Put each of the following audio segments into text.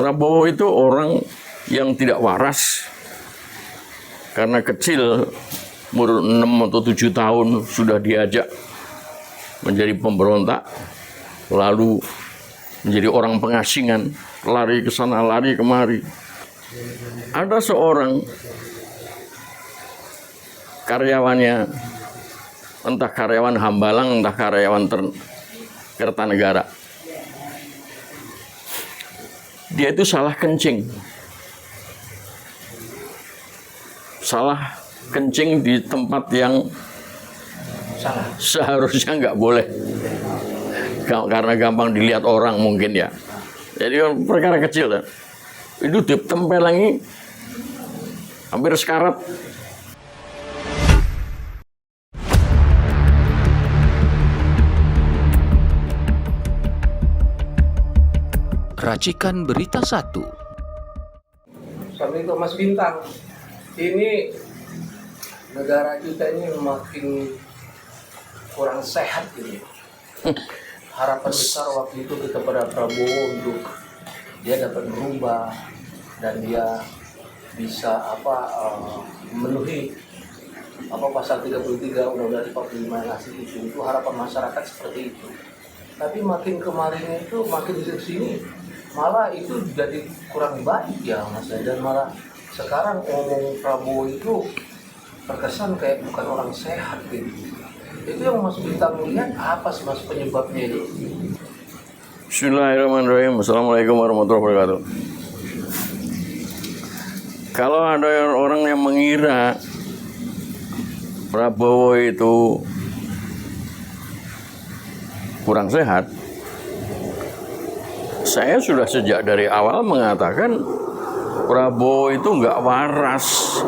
Prabowo itu orang yang tidak waras. Karena kecil, umur 6 atau 7 tahun sudah diajak menjadi pemberontak, lalu menjadi orang pengasingan, lari ke sana, lari kemari. Ada seorang karyawannya, entah karyawan Hambalang, entah karyawan Kertanegara. Dia itu salah kencing. Salah kencing di tempat yang seharusnya nggak boleh. Karena gampang dilihat orang mungkin ya. Jadi perkara kecil kan. Itu ditempelangi hampir sekarat. Racikan Berita 1. Assalamualaikum Mas Bintang. Ini negara kita ini makin kurang sehat ini. Harapan besar waktu itu kita pada Prabowo untuk dia dapat berubah dan dia bisa memenuhi pasal 33 Undang-Undang 45 yang asli itu harapan masyarakat seperti itu. Tapi makin kemarin itu makin di sini malah itu jadi kurang baik ya Mas, dan malah sekarang ngomong Prabowo itu terkesan kayak bukan orang sehat gitu. Itu yang Mas Bintang lihat apa sih Mas penyebabnya itu? Bismillahirrahmanirrahim. Assalamualaikum warahmatullahi wabarakatuh. Kalau ada orang yang mengira Prabowo itu kurang sehat, saya sudah sejak dari awal mengatakan Prabowo itu nggak waras.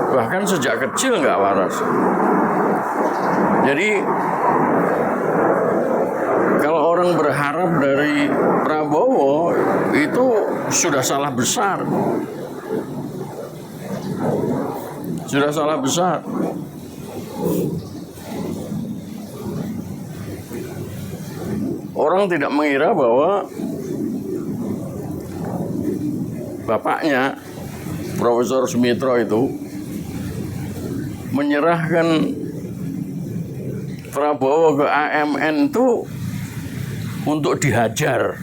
Bahkan sejak kecil nggak waras. Jadi kalau orang berharap dari Prabowo itu sudah salah besar. Sudah salah besar. Orang tidak mengira bahwa bapaknya, Profesor Sumitro itu menyerahkan Prabowo ke AMN itu untuk dihajar,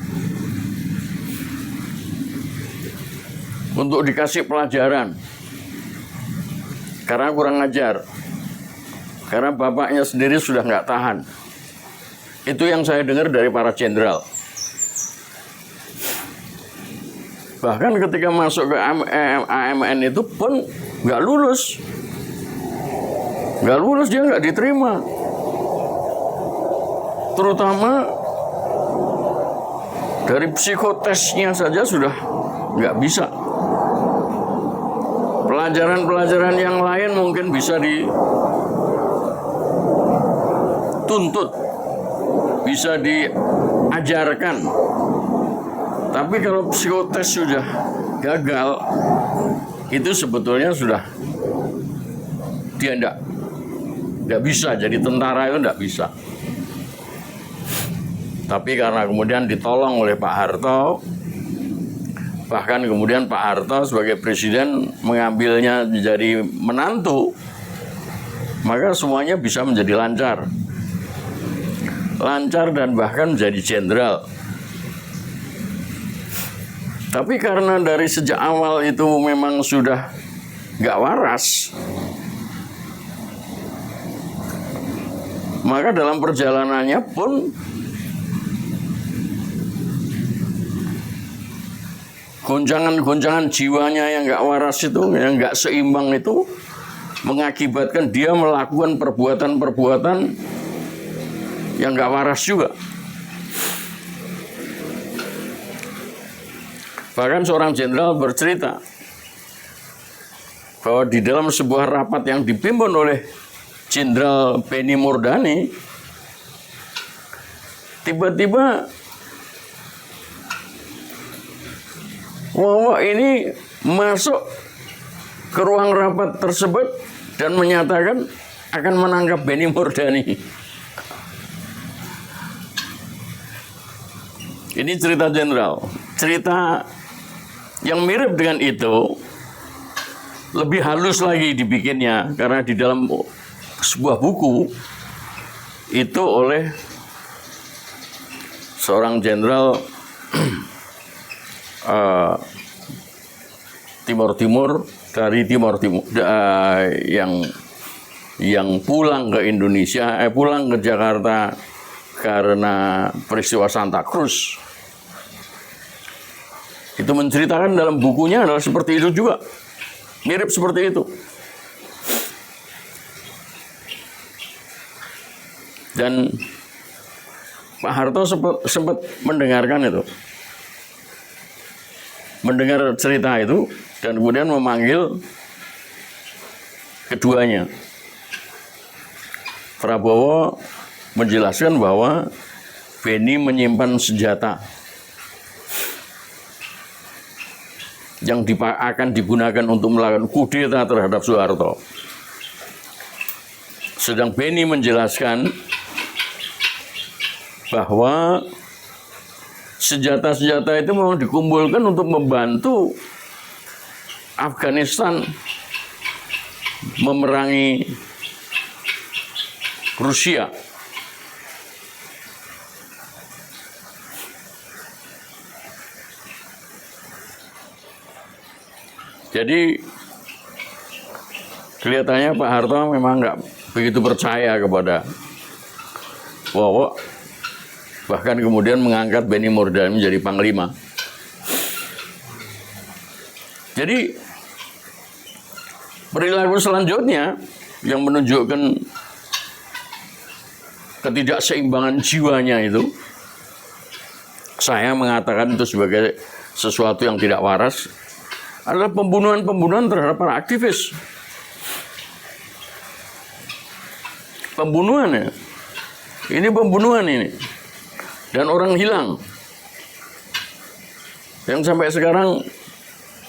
untuk dikasih pelajaran, karena kurang ajar, karena bapaknya sendiri sudah nggak tahan. Itu yang saya dengar dari para jenderal. Bahkan ketika masuk ke AMN itu pun nggak lulus. Nggak lulus, dia nggak diterima. Terutama dari psikotesnya saja sudah nggak bisa. Pelajaran-pelajaran yang lain mungkin bisa dituntut, bisa diajarkan. Tapi kalau psikotes sudah gagal, itu sebetulnya sudah dia nggak bisa jadi tentara, itu nggak bisa. Tapi karena kemudian ditolong oleh Pak Harto, bahkan kemudian Pak Harto sebagai presiden mengambilnya menjadi menantu, maka semuanya bisa menjadi lancar dan bahkan menjadi jenderal. Tapi karena dari sejak awal itu memang sudah nggak waras, maka dalam perjalanannya pun goncangan-goncangan jiwanya yang nggak waras itu, yang nggak seimbang itu, mengakibatkan dia melakukan perbuatan-perbuatan yang nggak waras juga. Bahkan seorang jenderal bercerita bahwa di dalam sebuah rapat yang dipimpin oleh Jenderal Benny Murdani, tiba-tiba Wawa ini masuk ke ruang rapat tersebut dan menyatakan akan menangkap Benny Murdani. Ini Ini cerita jenderal. Cerita yang mirip dengan itu lebih halus lagi dibikinnya karena di dalam sebuah buku itu oleh seorang jenderal Timur dari Timur yang pulang ke Indonesia, pulang ke Jakarta karena peristiwa Santa Cruz. Itu menceritakan dalam bukunya adalah seperti itu juga, mirip seperti itu. Dan Pak Harto sempat mendengarkan itu, mendengar cerita itu, dan kemudian memanggil keduanya. Prabowo menjelaskan bahwa Beni menyimpan senjata yang akan digunakan untuk melakukan kudeta terhadap Soeharto. Sedang Beni menjelaskan bahwa senjata-senjata itu memang dikumpulkan untuk membantu Afghanistan memerangi Rusia. Jadi kelihatannya Pak Harto memang nggak begitu percaya kepada Bowo, bahkan kemudian mengangkat Beni Murdani menjadi panglima. Jadi perilaku selanjutnya yang menunjukkan ketidakseimbangan jiwanya itu, saya mengatakan itu sebagai sesuatu yang tidak waras, adalah pembunuhan-pembunuhan terhadap para aktivis. Pembunuhan ya. Ini pembunuhan ini. Dan orang hilang. Yang sampai sekarang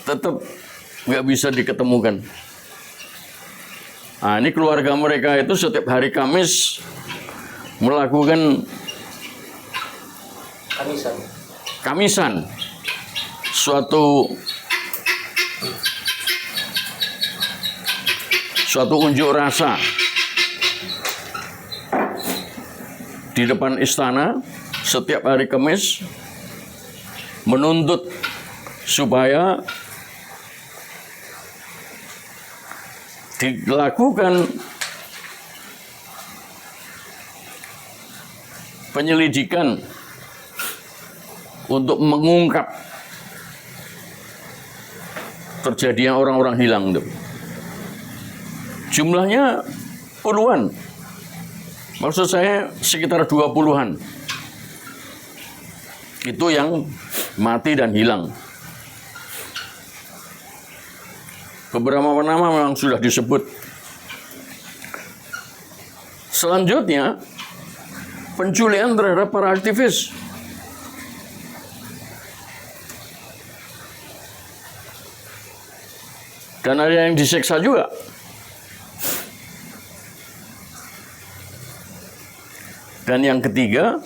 tetap nggak bisa diketemukan. Nah, ini keluarga mereka itu setiap hari Kamis melakukan Kamisan. Suatu unjuk rasa di depan istana setiap hari Kamis, menuntut supaya dilakukan penyelidikan untuk mengungkap terjadinya orang-orang hilang itu. Jumlahnya puluhan. Maksud saya sekitar 20-an. Itu yang mati dan hilang. Beberapa nama memang sudah disebut. Selanjutnya, penculikan terhadap para aktivis. Dan ada yang disiksa juga. Dan yang ketiga,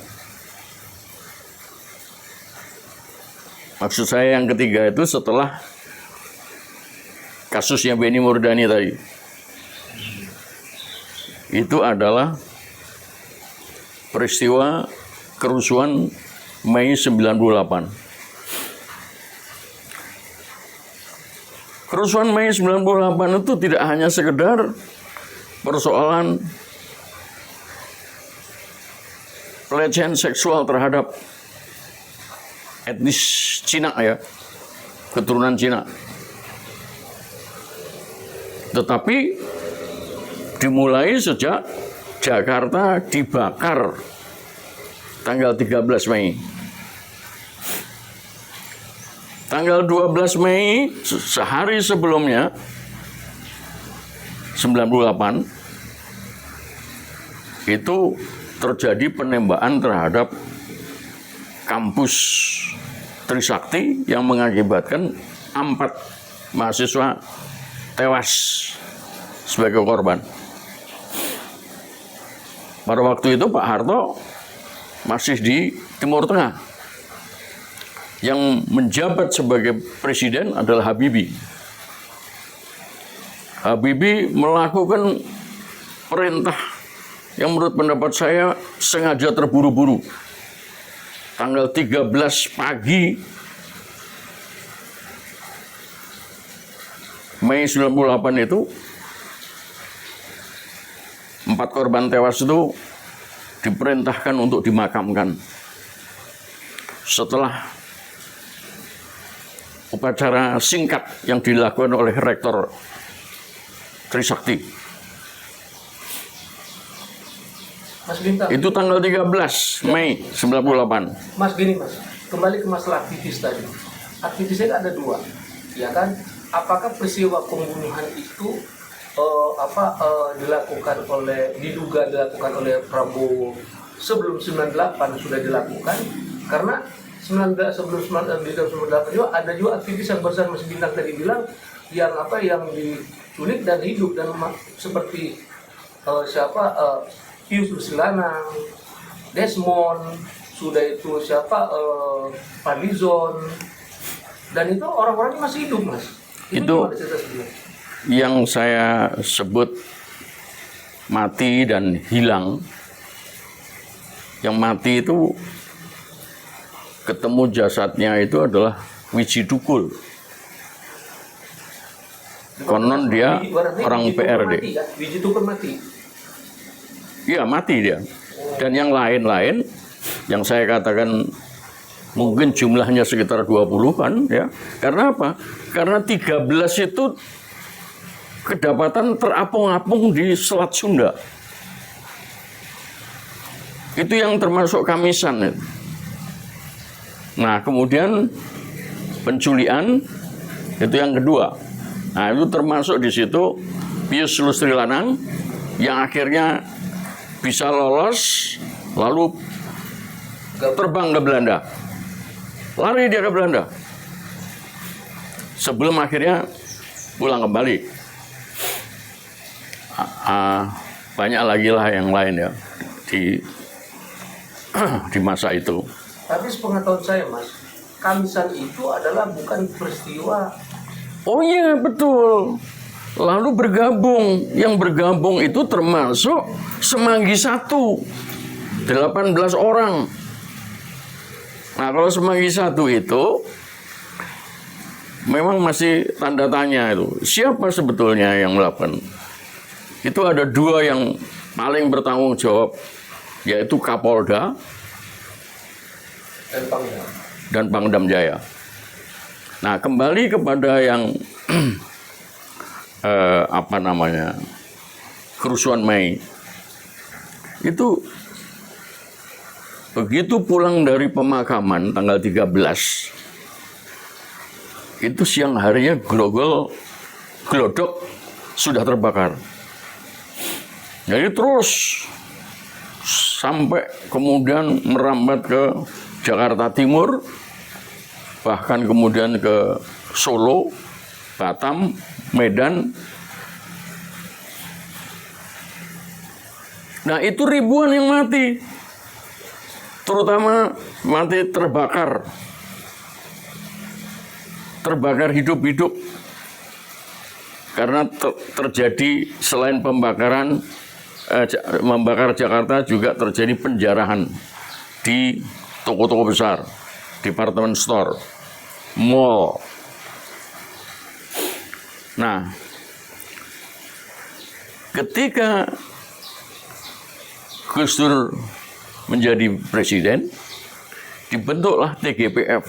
maksud saya yang ketiga itu setelah kasusnya Beni Murdani tadi, itu adalah peristiwa kerusuhan Mei 98. Kerusuhan Mei 98 itu tidak hanya sekedar persoalan pelecehan seksual terhadap etnis Cina ya, keturunan Cina. Tetapi dimulai sejak Jakarta dibakar tanggal 13 Mei. Tanggal 12 Mei, sehari sebelumnya, 98, itu terjadi penembakan terhadap kampus Trisakti yang mengakibatkan 4 mahasiswa tewas sebagai korban. Pada waktu itu Pak Harto masih di Timur Tengah. yang menjabat sebagai presiden adalah Habibie. Habibie melakukan perintah yang menurut pendapat saya sengaja terburu-buru. Tanggal 13 pagi Mei 98 itu 4 korban tewas itu diperintahkan untuk dimakamkan. Setelah upacara singkat yang dilakukan oleh Rektor Trisakti. Mas Bintang, Itu tanggal 13 Mei 98. Mas gini Mas, kembali ke masalah aktivis tadi. Aktivisnya ada dua, ya kan? Apakah peristiwa pembunuhan itu diduga dilakukan oleh Prabowo sebelum 98 sudah dilakukan? Karena sebelum 98 juga ada juga aktivis yang barusan Mas Bintang tadi bilang yang diculik dan hidup dan seperti Pius Rusilanang, Desmond, sudah itu Fadlizon, dan itu orang-orangnya masih hidup, Mas. Itu yang saya sebut mati dan hilang. Yang mati itu ketemu jasadnya itu adalah Wiji Tukul. Konon dia orang PRD. Wiji Tukul mati. Iya, mati dia. Dan yang lain-lain yang saya katakan mungkin jumlahnya sekitar 20-an ya. Karena apa? Karena 13 itu kedapatan terapung-apung di Selat Sunda. Itu yang termasuk Kamisan. Nah, kemudian penculian itu yang kedua. Nah, itu termasuk di situ Pius Rusilanang yang akhirnya bisa lolos lalu terbang ke Belanda. Lari dia ke Belanda. Sebelum akhirnya pulang kembali. Banyak lagi lah yang lain ya di masa itu. Tapi sepengetahuan saya, Mas, Kamisan itu adalah bukan peristiwa. Oh iya, betul. Lalu bergabung. Yang bergabung itu termasuk Semanggi 1. 18 orang. Nah, kalau Semanggi 1 itu memang masih tanda tanya itu. Siapa sebetulnya yang melakukan? Itu ada dua yang paling bertanggung jawab, yaitu Kapolda dan Pangdam Jaya. Nah, kembali kepada yang kerusuhan Mei. Itu begitu pulang dari pemakaman tanggal 13, itu siang harinya glodok sudah terbakar. Jadi terus sampai kemudian merambat ke Jakarta Timur, bahkan kemudian ke Solo, Batam, Medan. Nah, itu ribuan yang mati. Terutama mati terbakar. Terbakar hidup-hidup. Karena terjadi selain pembakaran, membakar Jakarta juga terjadi penjarahan di toko-toko besar, department store, mall. Nah, ketika Gus Dur menjadi presiden, dibentuklah TGPF,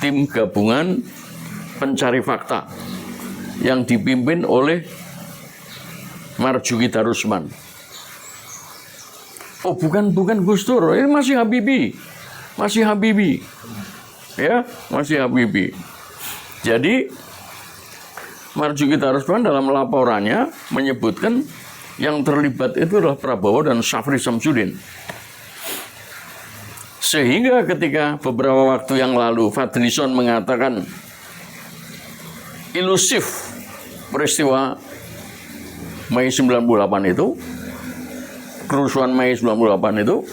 tim gabungan pencari fakta, yang dipimpin oleh Marzuki Darusman. Oh, bukan Gus Dur, ini masih Habibie. Ya, masih Habibie. Jadi Marzuki Darusman dalam laporannya menyebutkan yang terlibat itu adalah Prabowo dan Syafri Samsudin. Sehingga ketika beberapa waktu yang lalu Fadlizon mengatakan ilusif peristiwa Mei 98 itu, kerusuhan Mei 98 itu,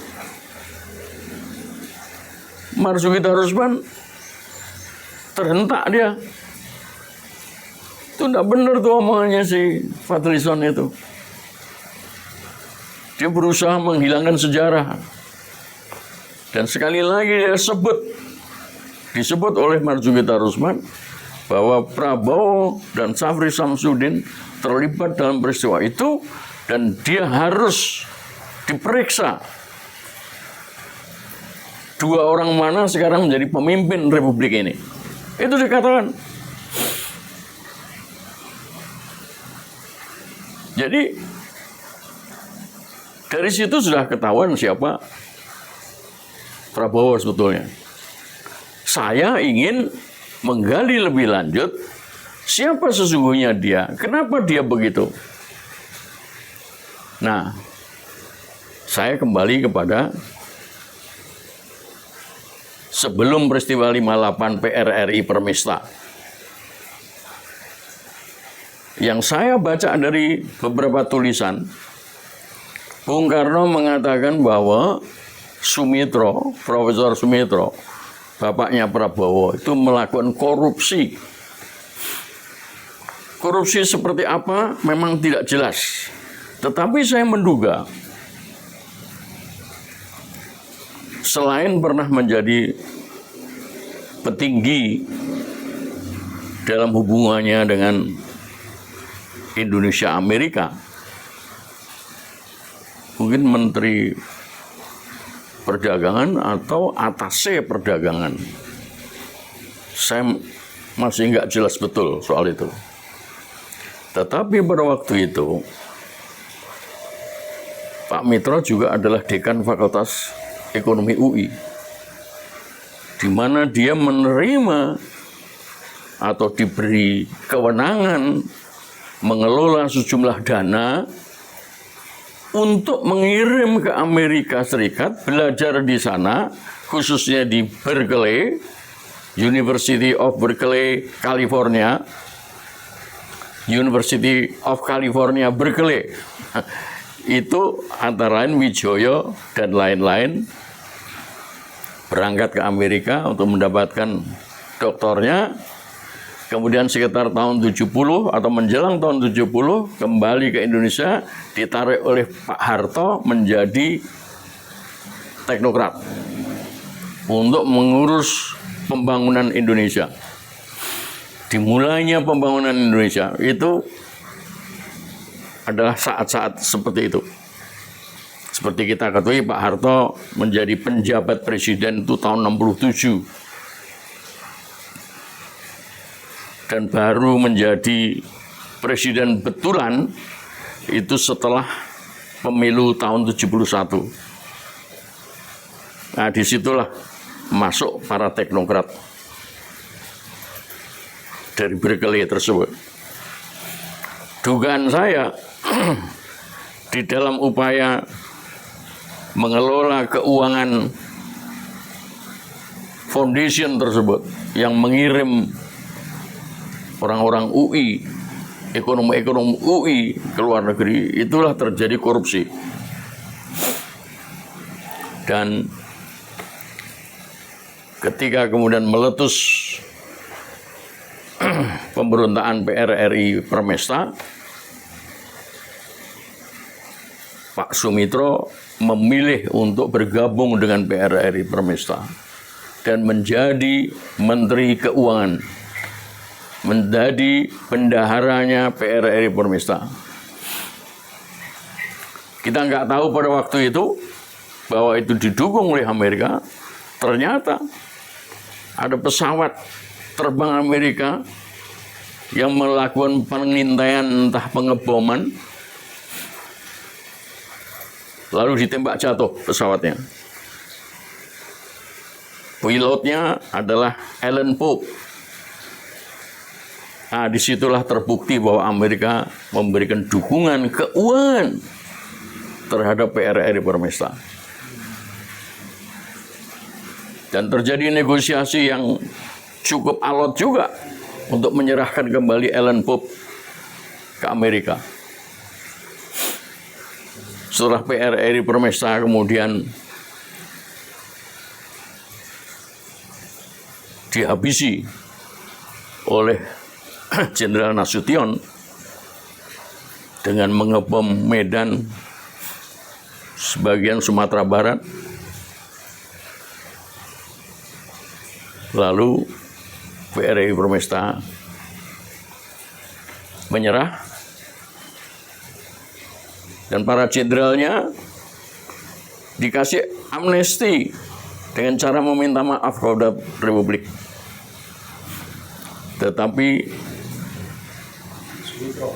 Marzuki Darusman terhentak dia. Itu tidak benar tuh omongannya si Fadlizon itu. Dia berusaha menghilangkan sejarah. Dan sekali lagi dia disebut oleh Marzuki Darusman bahwa Prabowo dan Syafri Samsudin terlibat dalam peristiwa itu dan dia harus diperiksa. Dua orang mana sekarang menjadi pemimpin Republik ini. Itu dikatakan. Jadi dari situ sudah ketahuan siapa Prabowo sebetulnya. Saya ingin menggali lebih lanjut siapa sesungguhnya dia, kenapa dia begitu. Nah, saya kembali kepada sebelum peristiwa 58 PRRI Permesta. Yang saya baca dari beberapa tulisan, Bung Karno mengatakan bahwa Profesor Sumitro, bapaknya Prabowo, itu melakukan korupsi. Korupsi seperti apa memang tidak jelas. Tetapi saya menduga, selain pernah menjadi petinggi dalam hubungannya dengan Indonesia Amerika, mungkin Menteri Perdagangan atau atase perdagangan. Saya masih nggak jelas betul soal itu. Tetapi pada waktu itu, Pak Mitro juga adalah dekan Fakultas Ekonomi UI, di mana dia menerima atau diberi kewenangan mengelola sejumlah dana untuk mengirim ke Amerika Serikat, belajar di sana, khususnya di Berkeley, University of Berkeley, California, University of California, Berkeley. Itu antara lain Wijoyo dan lain-lain berangkat ke Amerika untuk mendapatkan doktornya. Kemudian sekitar tahun 70 atau menjelang tahun 70 kembali ke Indonesia, ditarik oleh Pak Harto menjadi teknokrat untuk mengurus pembangunan Indonesia. Dimulainya pembangunan Indonesia itu adalah saat-saat seperti itu. Seperti kita ketahui, Pak Harto menjadi penjabat presiden itu tahun 67. Dan baru menjadi presiden betulan itu setelah pemilu tahun 71. Nah, disitulah masuk para teknokrat dari Berkeley tersebut. Dugaan saya di dalam upaya mengelola keuangan foundation tersebut yang mengirim orang-orang UI, ekonomi UI ke luar negeri, itulah terjadi korupsi. Dan ketika kemudian meletus pemberontakan PRRI Permesta, Pak Sumitro memilih untuk bergabung dengan PRRI Permesta dan menjadi Menteri Keuangan, menjadi bendaharanya PRRI Permesta. Kita nggak tahu pada waktu itu bahwa itu didukung oleh Amerika. Ternyata ada pesawat terbang Amerika yang melakukan pengintaian entah pengeboman, lalu ditembak jatuh pesawatnya. Pilotnya adalah Alan Pope. Nah, disitulah terbukti bahwa Amerika memberikan dukungan keuangan terhadap PRRI Permesta. Dan terjadi negosiasi yang cukup alot juga untuk menyerahkan kembali Alan Pope ke Amerika. Setelah PRRI Permesta kemudian dihabisi oleh Jenderal Nasution dengan mengebom Medan, sebagian Sumatera Barat. Lalu PRI Permesta menyerah dan para jenderalnya dikasih amnesti dengan cara meminta maaf kepada Republik. Tetapi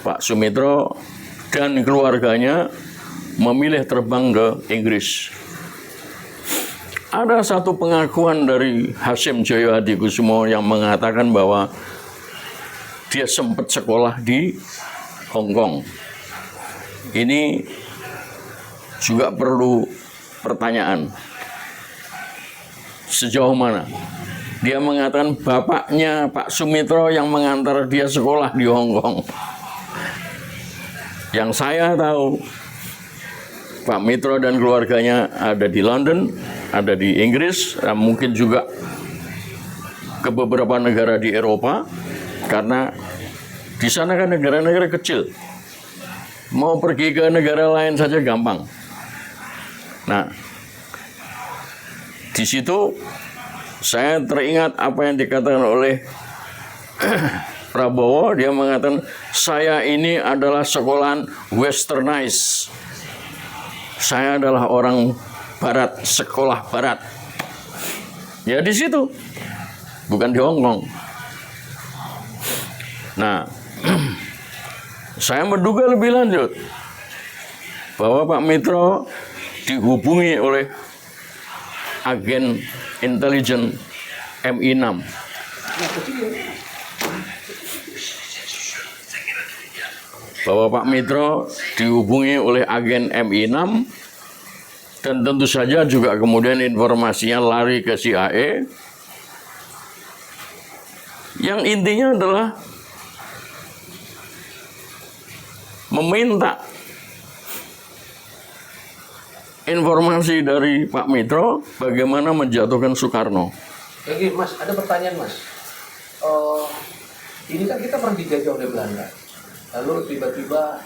Pak Sumitro dan keluarganya memilih terbang ke Inggris. Ada satu pengakuan dari Hasyim Joyo Hadikusumo yang mengatakan bahwa dia sempat sekolah di Hong Kong. Ini juga perlu pertanyaan. Sejauh mana? Dia mengatakan bapaknya Pak Sumitro yang mengantar dia sekolah di Hong Kong. Yang saya tahu, Pak Mitro dan keluarganya ada di London, ada di Inggris, dan mungkin juga ke beberapa negara di Eropa, karena di sana kan negara-negara kecil. Mau pergi ke negara lain saja gampang. Nah, di situ saya teringat apa yang dikatakan oleh Prabowo. Dia mengatakan, saya ini adalah sekolahan westernized. Saya adalah orang Barat, sekolah Barat. Ya di situ, bukan di Hong Kong. Nah, saya menduga lebih lanjut bahwa Pak Mitro dihubungi oleh agen intelijen MI6. Bahwa Pak Mitro dihubungi oleh agen MI6 dan tentu saja juga kemudian informasinya lari ke CIA. Yang intinya adalah meminta informasi dari Pak Mitro bagaimana menjatuhkan Soekarno. Oke, Mas, ada pertanyaan, Mas. Ini kan kita pernah dijajah oleh Belanda. Lalu tiba-tiba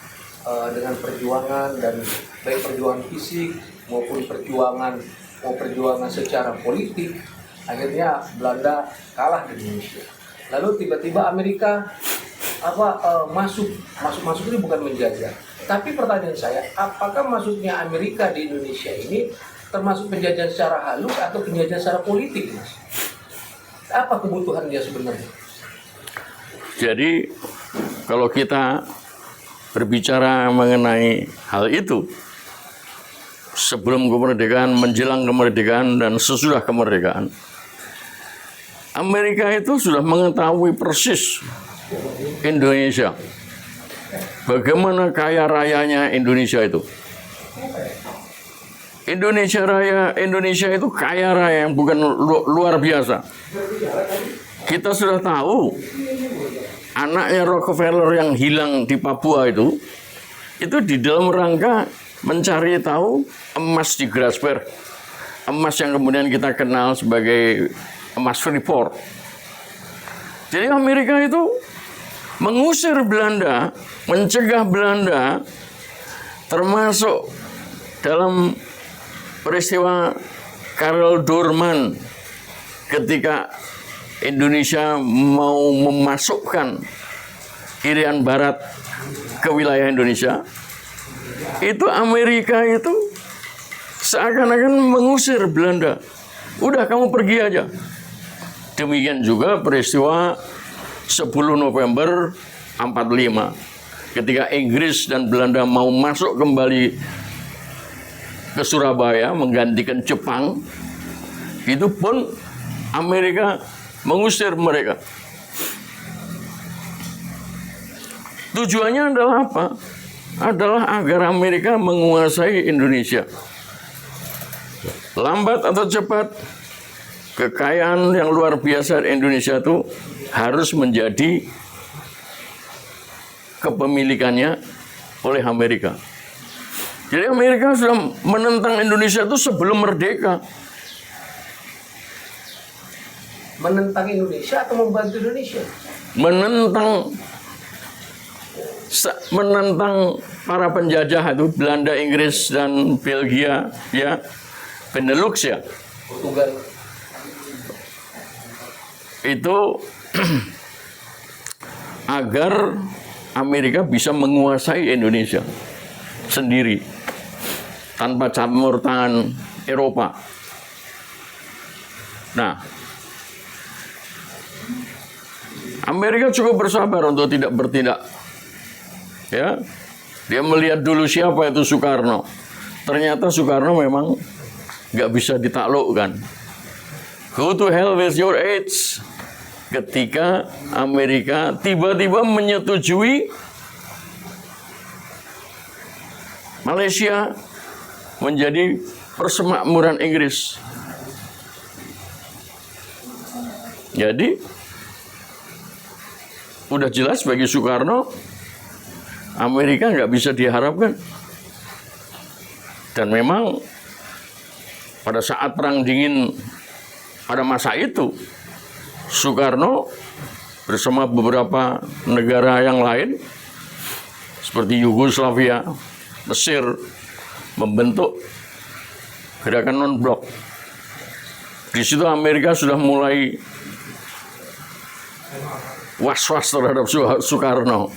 dengan perjuangan, dan baik perjuangan fisik maupun perjuangan secara politik, akhirnya Belanda kalah di Indonesia. Lalu tiba-tiba Amerika masuk ini bukan menjajah. Tapi pertanyaan saya, apakah masuknya Amerika di Indonesia ini termasuk penjajahan secara halus atau penjajahan secara politik, Mas? Apa kebutuhan dia sebenarnya? Jadi kalau kita berbicara mengenai hal itu, sebelum kemerdekaan, menjelang kemerdekaan, dan sesudah kemerdekaan, Amerika itu sudah mengetahui persis Indonesia. Bagaimana kaya rayanya Indonesia itu. Indonesia itu kaya raya yang bukan luar biasa. Kita sudah tahu anaknya Rockefeller yang hilang di Papua itu di dalam rangka mencari tahu emas di Grasberg. Emas yang kemudian kita kenal sebagai emas Freeport. Jadi Amerika itu mengusir Belanda, mencegah Belanda, termasuk dalam peristiwa Karel Doorman ketika Indonesia mau memasukkan Irian Barat ke wilayah Indonesia, itu Amerika itu seakan-akan mengusir Belanda. Udah, kamu pergi aja. Demikian juga peristiwa 10 November 45, ketika Inggris dan Belanda mau masuk kembali ke Surabaya menggantikan Jepang, itu pun Amerika mengusir mereka. Tujuannya adalah apa? Adalah agar Amerika menguasai Indonesia. Lambat atau cepat, kekayaan yang luar biasa di Indonesia itu harus menjadi kepemilikannya oleh Amerika. Jadi Amerika sudah menentang Indonesia itu sebelum merdeka. menentang Indonesia atau membantu Indonesia? Menentang para penjajah itu, Belanda, Inggris, dan Belgia, ya, Benelux, ya. Portugal. Itu agar Amerika bisa menguasai Indonesia sendiri tanpa campur tangan Eropa. Nah, Amerika cukup bersabar untuk tidak bertindak. Ya, dia melihat dulu siapa itu Soekarno. Ternyata Soekarno memang nggak bisa ditaklukkan. Go to hell with your age. Ketika Amerika tiba-tiba menyetujui Malaysia menjadi persemakmuran Inggris. Jadi udah jelas bagi Soekarno, Amerika nggak bisa diharapkan. Dan memang pada saat Perang Dingin pada masa itu, Soekarno bersama beberapa negara yang lain seperti Yugoslavia, Mesir, membentuk gerakan non-blok. Di situ Amerika sudah mulai was-was terhadap Soekarno.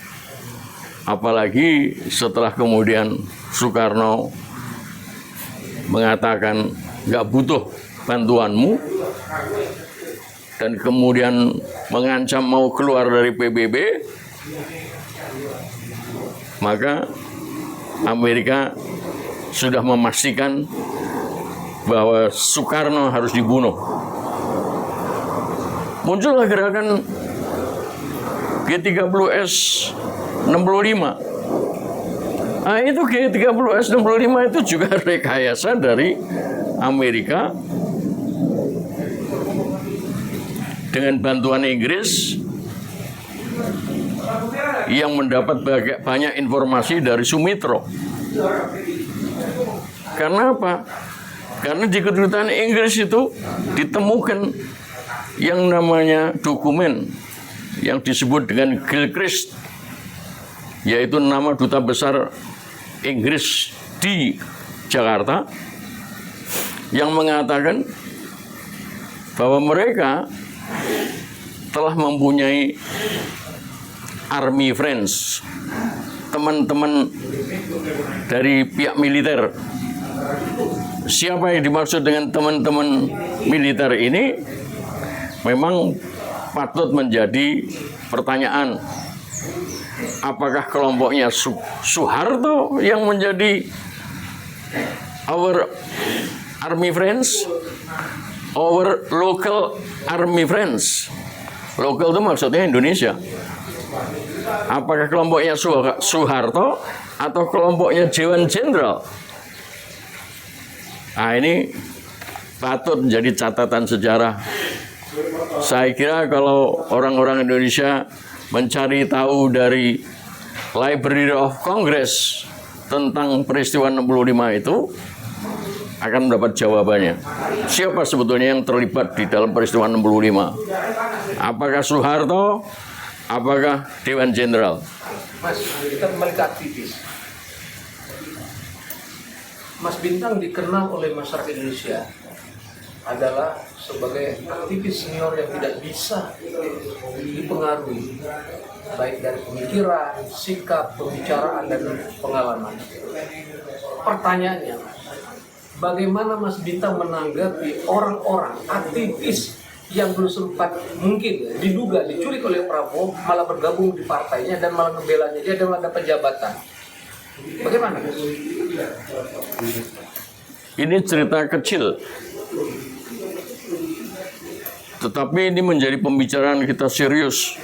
Apalagi setelah kemudian Soekarno mengatakan nggak butuh bantuanmu, dan kemudian mengancam mau keluar dari PBB, maka Amerika sudah memastikan bahwa Soekarno harus dibunuh. Muncullah gerakan G30S 65. Nah, itu G30S 65 itu juga rekayasa dari Amerika dengan bantuan Inggris yang mendapat banyak informasi dari Sumitro. Karena apa? Karena di kedutaan Inggris itu ditemukan yang namanya dokumen yang disebut dengan Gilchrist, yaitu nama duta besar Inggris di Jakarta, yang mengatakan bahwa mereka telah mempunyai army friends, teman-teman dari pihak militer. Siapa yang dimaksud dengan teman-teman militer ini memang patut menjadi pertanyaan. Apakah kelompoknya Soeharto yang menjadi our army friends, our local army friends? Local itu maksudnya Indonesia. Apakah kelompoknya Soeharto atau kelompoknya Dewan Jenderal? Nah, ini patut menjadi catatan sejarah. Saya kira kalau orang-orang Indonesia mencari tahu dari Library of Congress tentang peristiwa 65 itu, akan mendapat jawabannya. Siapa sebetulnya yang terlibat di dalam peristiwa 65? Apakah Soeharto? Apakah Dewan Jenderal? Mas, kita kembali ke aktivis. Mas Bintang dikenal oleh masyarakat Indonesia adalah sebagai aktivis senior yang tidak bisa dipengaruhi, baik dari pemikiran, sikap, pembicaraan, dan pengalaman. Pertanyaannya, bagaimana Mas Bintang menanggapi orang-orang aktivis yang belum sempat mungkin diduga diculik oleh Prabowo, malah bergabung di partainya dan malah membelanya dia dan ada penjabatan? Bagaimana? Ini cerita kecil, tetapi ini menjadi pembicaraan kita serius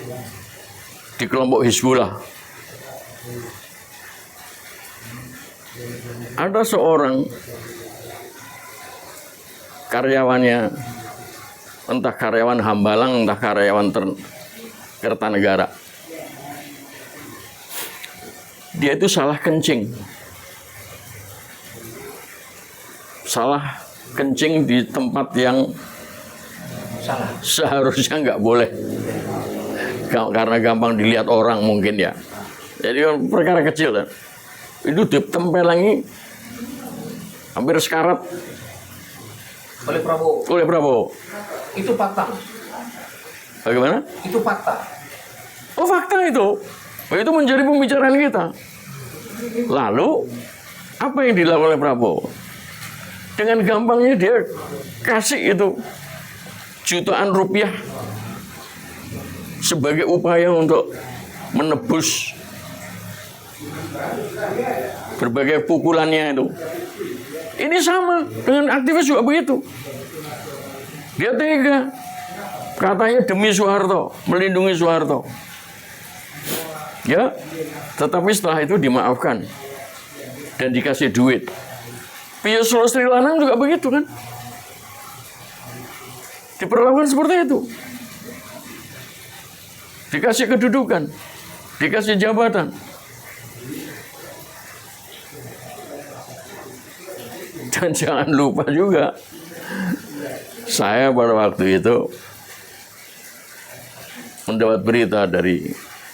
di kelompok Hizbullah. Ada seorang karyawannya, entah karyawan Hambalang, entah karyawan Kertanegara. Dia itu salah kencing. Salah kencing di tempat yang salah. Seharusnya nggak boleh. Karena gampang dilihat orang mungkin ya. Jadi perkara kecil kan. Itu ditempelangi hampir sekarat Oleh Prabowo. oleh Prabowo. Itu fakta. Bagaimana? Itu fakta. Oh, fakta itu. Oh, itu menjadi pembicaraan kita. Lalu apa yang dilakukan oleh Prabowo? Dengan gampangnya dia kasih itu jutaan rupiah sebagai upaya untuk menebus berbagai pukulannya itu. Ini sama dengan aktivis juga begitu. Dia tega. Katanya demi Soeharto, melindungi Soeharto. Ya, tetapi setelah itu dimaafkan dan dikasih duit. Pius Lustri Lanang juga begitu kan? Diperlakukan seperti itu. Dikasih kedudukan, dikasih jabatan. Dan jangan lupa juga, saya pada waktu itu mendapat berita dari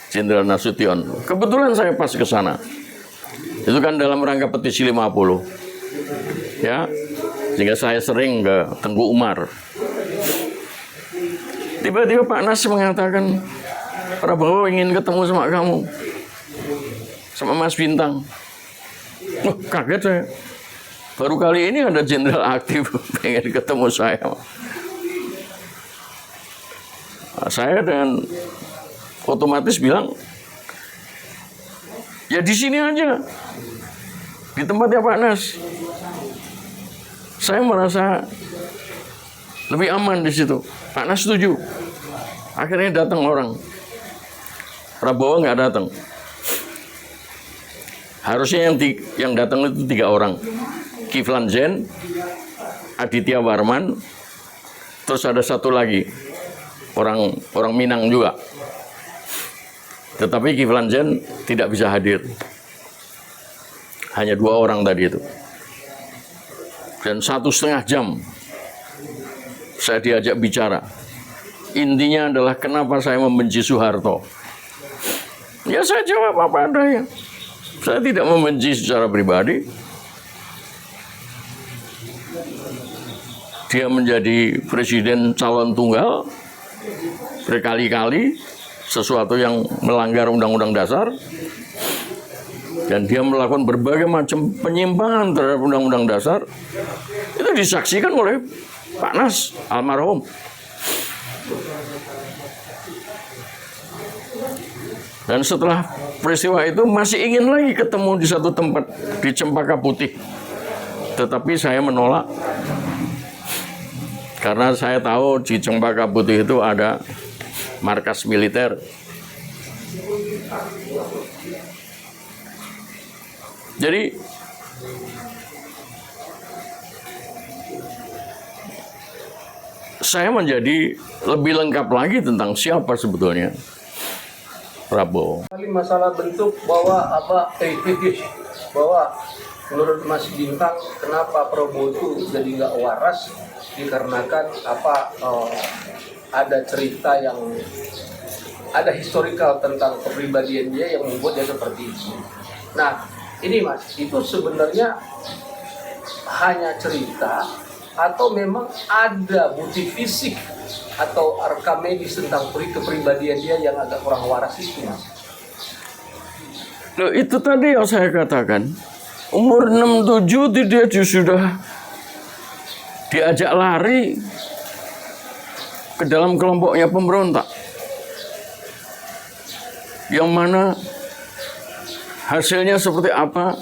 Jenderal Nasution. Kebetulan saya pas ke sana. Itu kan dalam rangka petisi 50. Ya, sehingga saya sering ke Tengku Umar. Tiba-tiba Pak Nas mengatakan, Prabowo ingin ketemu sama kamu, sama Mas Bintang. Oh, kaget saya. Baru kali ini ada jenderal aktif pengen ketemu saya. Nah, saya dengan otomatis bilang, ya di sini aja, di tempatnya Pak Nas. Saya merasa lebih aman di situ. Pak Nas setuju. Akhirnya datang orang. Prabowo nggak datang. Harusnya yang datang itu 3 orang. Kiflan Zen, Aditya Warman, terus ada satu lagi orang Minang juga. Tetapi Kiflan Zen tidak bisa hadir. Hanya 2 orang tadi itu. Dan 1,5 jam saya diajak bicara. Intinya adalah kenapa saya membenci Soeharto. Ya saya jawab apa adanya. Saya tidak membenci secara pribadi. Dia menjadi presiden calon tunggal berkali-kali, sesuatu yang melanggar Undang-Undang Dasar. Dan dia melakukan berbagai macam penyimpangan terhadap Undang-Undang Dasar. Itu disaksikan oleh Pak Nas, almarhum. Dan setelah peristiwa itu masih ingin lagi ketemu di satu tempat di Cempaka Putih. Tetapi saya menolak. Karena saya tahu di Cempaka Putih itu ada markas militer. Jadi saya menjadi lebih lengkap lagi tentang siapa sebetulnya Prabowo. Kali masalah bentuk bahwa bahwa menurut Mas Bintang kenapa Prabowo itu jadi nggak waras dikarenakan ada cerita yang ada historical tentang kepribadian dia yang membuat dia seperti itu. Nah, ini Mas, itu sebenarnya hanya cerita atau memang ada bukti fisik atau rekam medis tentang kepribadian dia yang agak kurang waras itu, Mas? Loh, itu tadi yang saya katakan. Umur 67 dia sudah diajak lari ke dalam kelompoknya pemberontak. Yang mana hasilnya seperti apa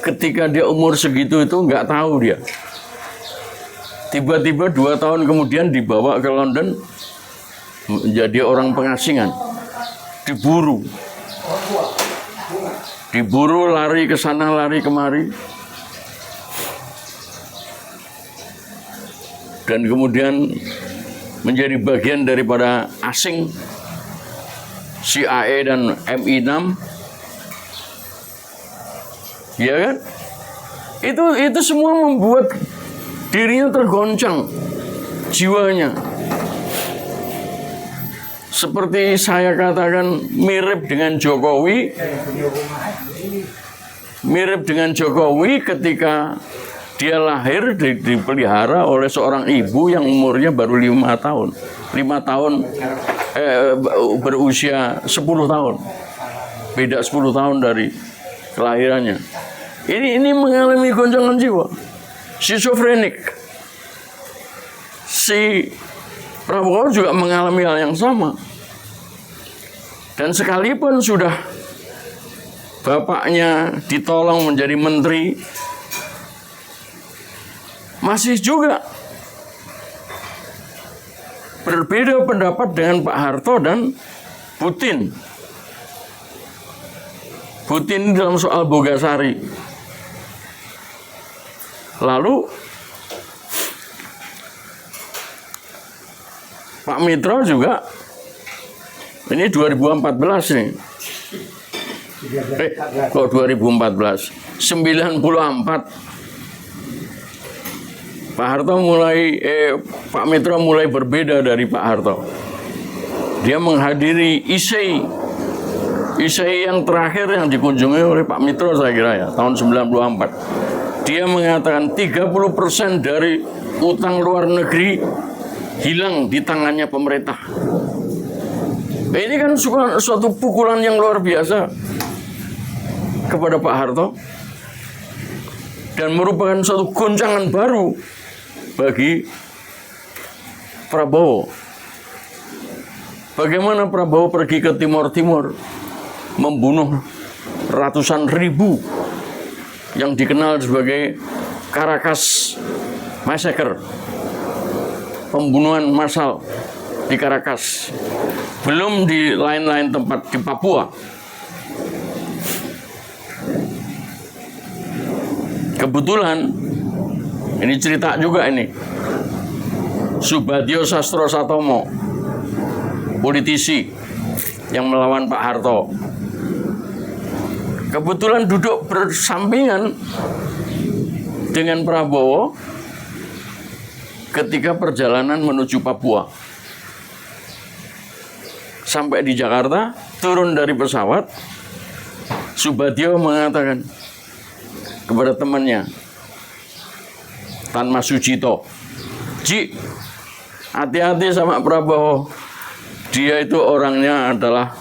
ketika dia umur segitu itu nggak tahu dia. Tiba-tiba 2 tahun kemudian dibawa ke London menjadi orang pengasingan. Diburu lari ke sana lari kemari. Dan kemudian menjadi bagian daripada asing CIA dan MI6. Ya kan? Itu semua membuat dirinya tergoncang. jiwanya. Seperti saya katakan mirip dengan Jokowi. Mirip dengan Jokowi ketika dia lahir dipelihara oleh seorang ibu yang umurnya baru 5 tahun. 5 tahun berusia 10 tahun. Beda 10 tahun dari kelahirannya. Ini mengalami goncangan jiwa. Schizofrenik. Si Prabowo juga mengalami hal yang sama. Dan sekalipun sudah bapaknya ditolong menjadi menteri, masih juga berbeda pendapat dengan Pak Harto dan Putin. Putin dalam soal Bogasari. Lalu Pak Mitra juga, ini 2014 nih. Kok 2014? 94. Pak Harto Pak Mitra mulai berbeda dari Pak Harto. Dia menghadiri ISEI yang terakhir yang dikunjungi oleh Pak Mitra saya kira ya, tahun 94. Dia mengatakan 30% dari utang luar negeri hilang di tangannya pemerintah. Ini kan suatu pukulan yang luar biasa kepada Pak Harto dan merupakan suatu goncangan baru bagi Prabowo. Bagaimana Prabowo pergi ke Timur Timur membunuh ratusan ribu yang dikenal sebagai Caracas Massacre, pembunuhan massal di Caracas, belum di lain-lain tempat di Papua. Kebetulan ini cerita juga ini, Subadyo Sastro Satomo, politisi yang melawan Pak Harto, kebetulan duduk bersampingan dengan Prabowo ketika perjalanan menuju Papua. Sampai di Jakarta, turun dari pesawat, Subadyo mengatakan kepada temannya, Tan Mas Sucito, Ji, hati-hati sama Prabowo. Dia itu orangnya adalah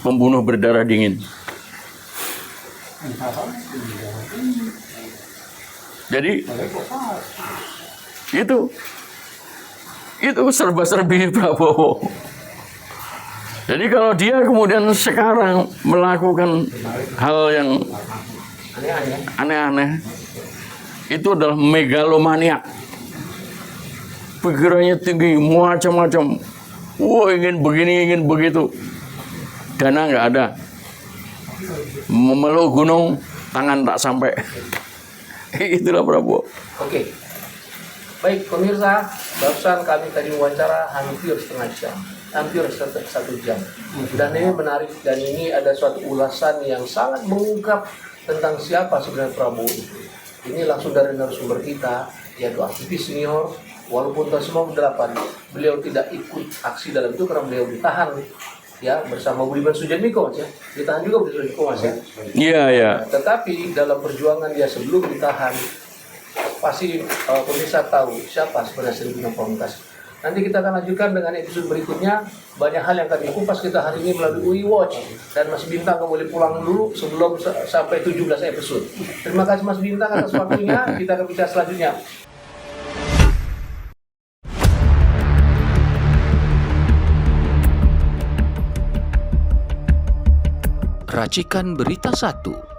pembunuh berdarah dingin. Jadi itu serba-serbi Prabowo. Jadi kalau dia kemudian sekarang melakukan hal yang aneh-aneh, itu adalah megalomaniak. Pikirannya tinggi, macam-macam. Wah, ingin begini, ingin begitu. Dana nggak ada. Memeluk gunung, tangan tak sampai. Itulah Prabowo. Oke. Baik, pemirsa, barusan kami tadi wawancara hampir setengah jam. Hampir 1 jam. Dan ini menarik, dan ini ada suatu ulasan yang sangat mengungkap tentang siapa sebenarnya Prabowo itu. Ini langsung dari narasumber kita, yaitu aktivis senior. Walaupun tahun 98 beliau tidak ikut aksi dalam itu karena beliau ditahan ya bersama Budiman Sujatmiko, Mas ya. Ditahan juga Budiman Sujatmiko, Mas ya. Iya, iya. Tetapi dalam perjuangan dia sebelum ditahan, pasti pemirsa tahu siapa sebenarnya Sri Bintang Pamungkas. Nanti kita akan lanjutkan dengan episode berikutnya. Banyak hal yang kami kupas kita hari ini melalui Watch. Dan Mas Bintang boleh pulang dulu sebelum sampai 17 episode. Terima kasih Mas Bintang atas waktunya. Kita akan bicara selanjutnya. Racikan Berita 1.